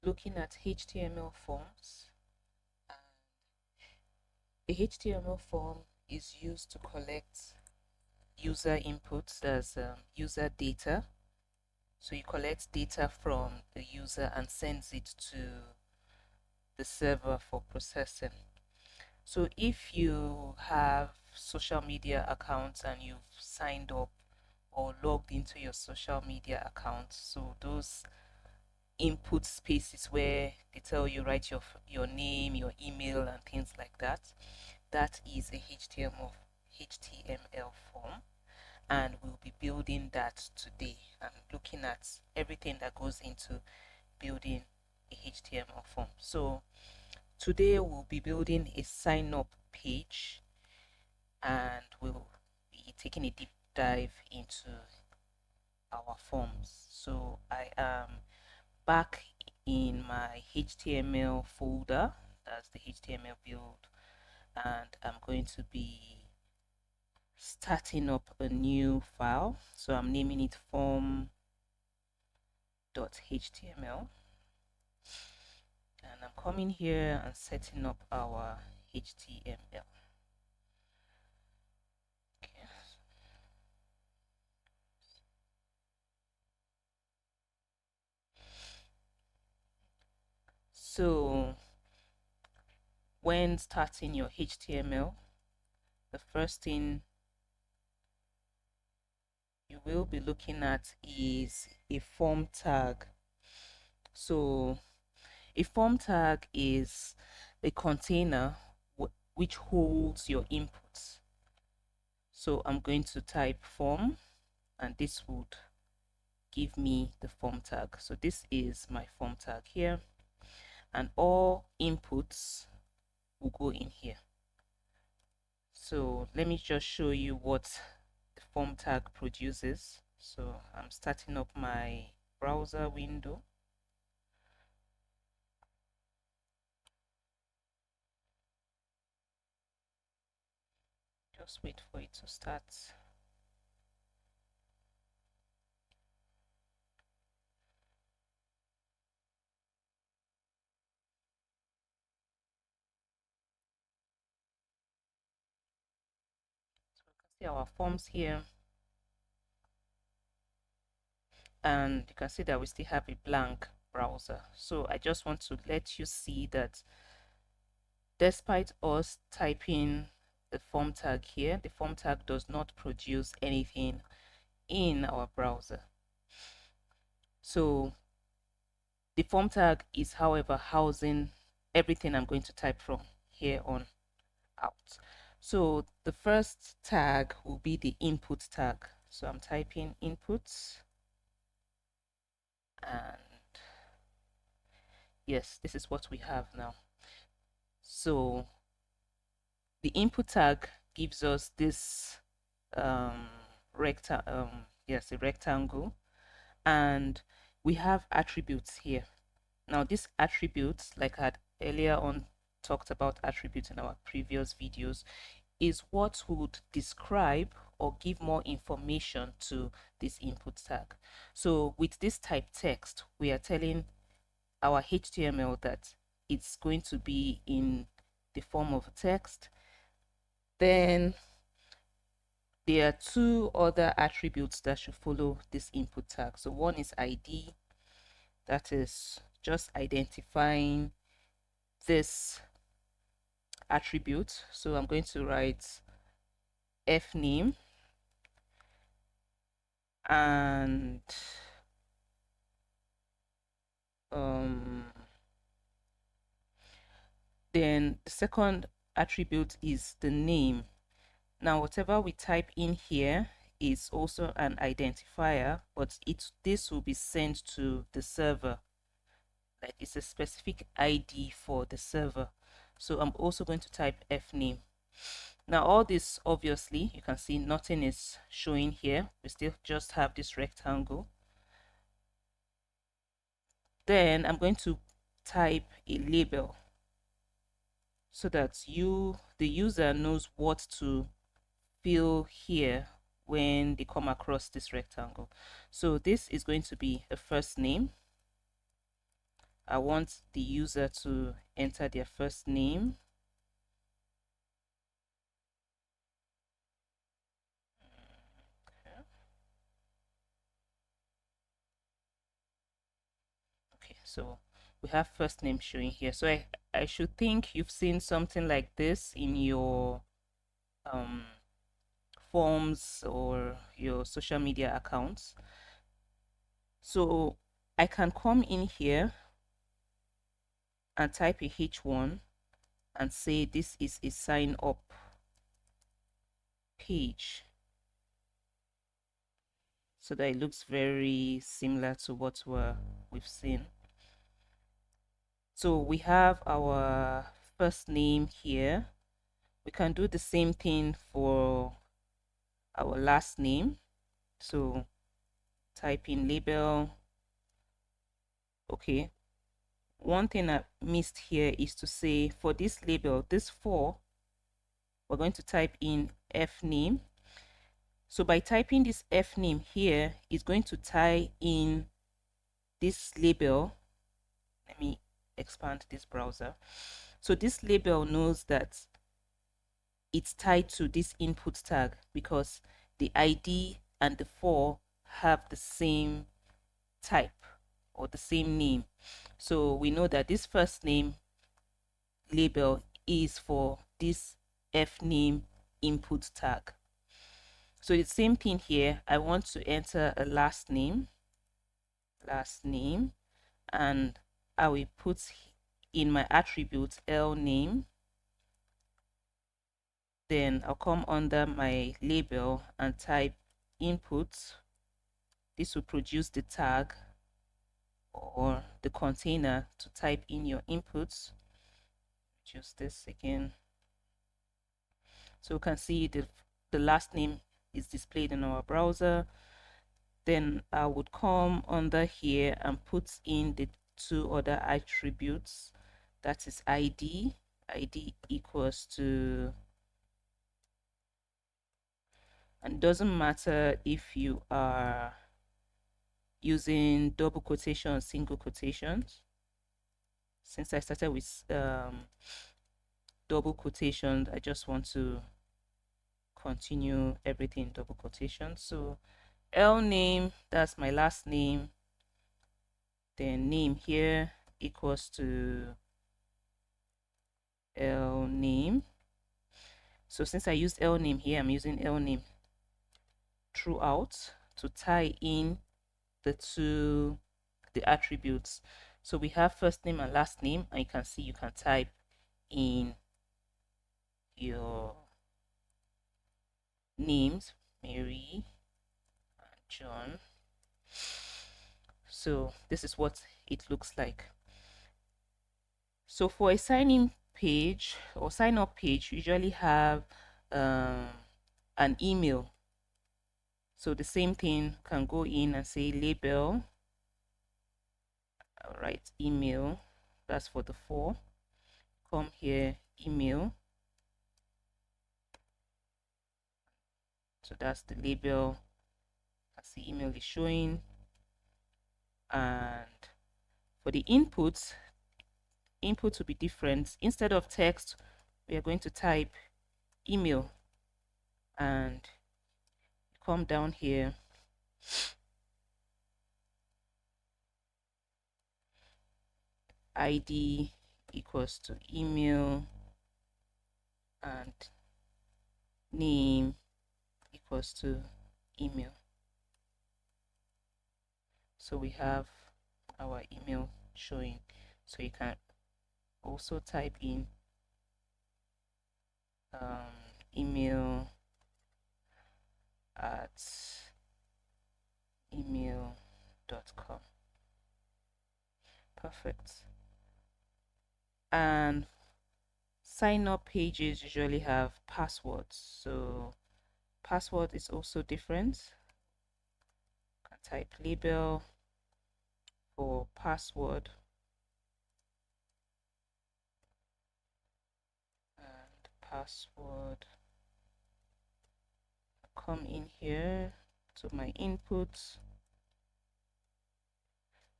looking at HTML forms. A HTML form is used to collect user inputs, that's user data. So you collect data from the user and sends it to the server for processing. So if you have social media accounts and you've signed up or logged into your social media account, so those input spaces where they tell you write your name, your email and things like that, that is a HTML form, and we'll be building that today and looking at everything that goes into building a HTML form. So today we'll be building a sign up page and we'll be taking a deep dive into our forms. So I am back in my HTML folder, that's the HTML build, and I'm going to be starting up a new file. So I'm naming it form.html, and I'm coming here and setting up our HTML. Okay. So when starting your HTML, the first thing you will be looking at is a form tag. So a form tag is a container which holds your inputs. So I'm going to type form and this would give me the form tag. So this is my form tag here and all inputs will go in here. So let me just show you what the form tag produces. So I'm starting up my browser window. Just wait for it to start. So you can see our forms here, and you can see that we still have a blank browser. So I just want to let you see that despite us typing the form tag here, the form tag does not produce anything in our browser. So the form tag is, however, housing everything I'm going to type from here on out. So the first tag will be the input tag. So I'm typing inputs, and yes, this is what we have now. So the input tag gives us this a rectangle, and we have attributes here. Now these attributes, like I had earlier on talked about attributes in our previous videos, is what would describe or give more information to this input tag. So with this type text, we are telling our HTML that it's going to be in the form of a text. Then there are two other attributes that should follow this input tag. So one is ID, that is just identifying this attribute. So I'm going to write fname, and then the second attribute is the name. Now whatever we type in here is also an identifier, but this will be sent to the server. Like it's a specific ID for the server. So I'm also going to type fname. Now all this, obviously you can see nothing is showing here. We still just have this rectangle. Then I'm going to type a label so that the user knows what to fill here when they come across this rectangle. So this is going to be a first name, I want the user to enter their first name. Okay, so we have first name showing here. So I should think you've seen something like this in your forms or your social media accounts. So I can come in here and type a H1 and say this is a sign up page, so that it looks very similar to what we've seen. So we have our first name here. We can do the same thing for our last name. So type in label. Okay, one thing I missed here is to say for this label, this 4, we're going to type in F name. So by typing this F name here, it's going to tie in this label. Let me expand this browser. So this label knows that it's tied to this input tag because the ID and the 4 have the same type or the same name. So we know that this first name label is for this F name input tag. So the same thing here, I want to enter a last name, and I will put in my attribute L name. Then I'll come under my label and type input. This will produce the tag or the container to type in your inputs. Choose this again. So you can see the last name is displayed in our browser. Then I would come under here and put in the 2 other attributes. That is ID. ID equals to, and it doesn't matter if you are using double quotation, single quotations. Since I started with double quotations, I just want to continue everything double quotation. So L name, that's my last name. Then name here equals to L name. So since I used L name here, I'm using L name throughout to tie in the attributes. So we have first name and last name, and you can see you can type in your names, Mary and John. So this is what it looks like. So for a sign-in page or sign-up page, you usually have an email. So the same thing can go in and say label. All right, email. That's for the 4. Come here, email. So that's the label. As the email is showing. And for the inputs will be different. Instead of text, we are going to type email, and come down here. ID equals to email and name equals to email. So we have our email showing. So you can also type in email at email.com. Perfect. And sign up pages usually have passwords. So password is also different. You can type label for password. And password. Come in here to my inputs.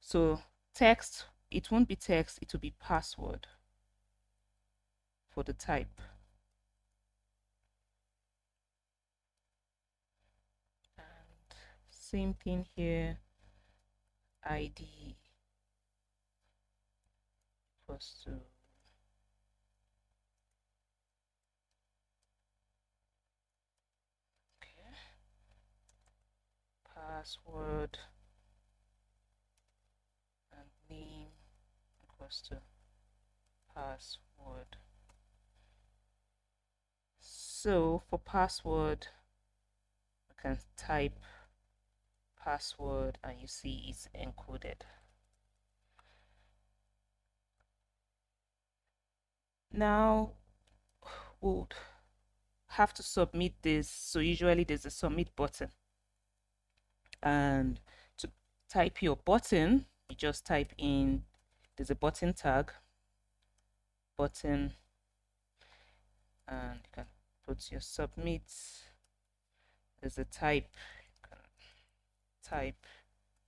So text it won't be text, it will be password for the type. And same thing here, ID equals to password and name equals to password. So for password, we can type password and you see it's encoded. Now we'll have to submit this. So usually there's a submit button, and to type your button, you just type in, there's a button tag, button, and you can put your submit. There's a type, type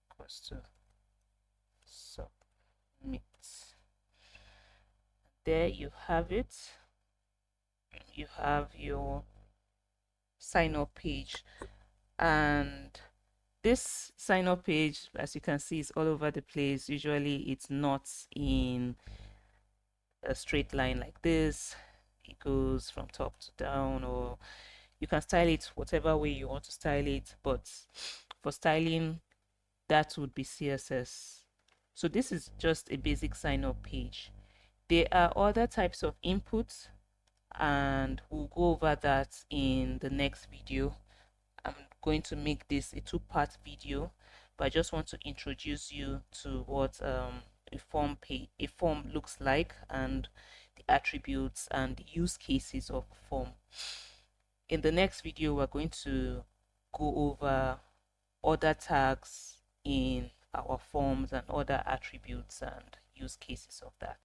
equals to submit. There you have it. You have your sign up page, and this sign up page, as you can see, is all over the place. Usually it's not in a straight line like this. It goes from top to down, or you can style it whatever way you want to style it, but for styling, that would be CSS. So this is just a basic sign up page. There are other types of inputs, and we'll go over that in the next video. I'm going to make this a two-part video, but I just want to introduce you to what a form looks like, and the attributes and the use cases of a form. In the next video, we're going to go over other tags in our forms and other attributes and use cases of that.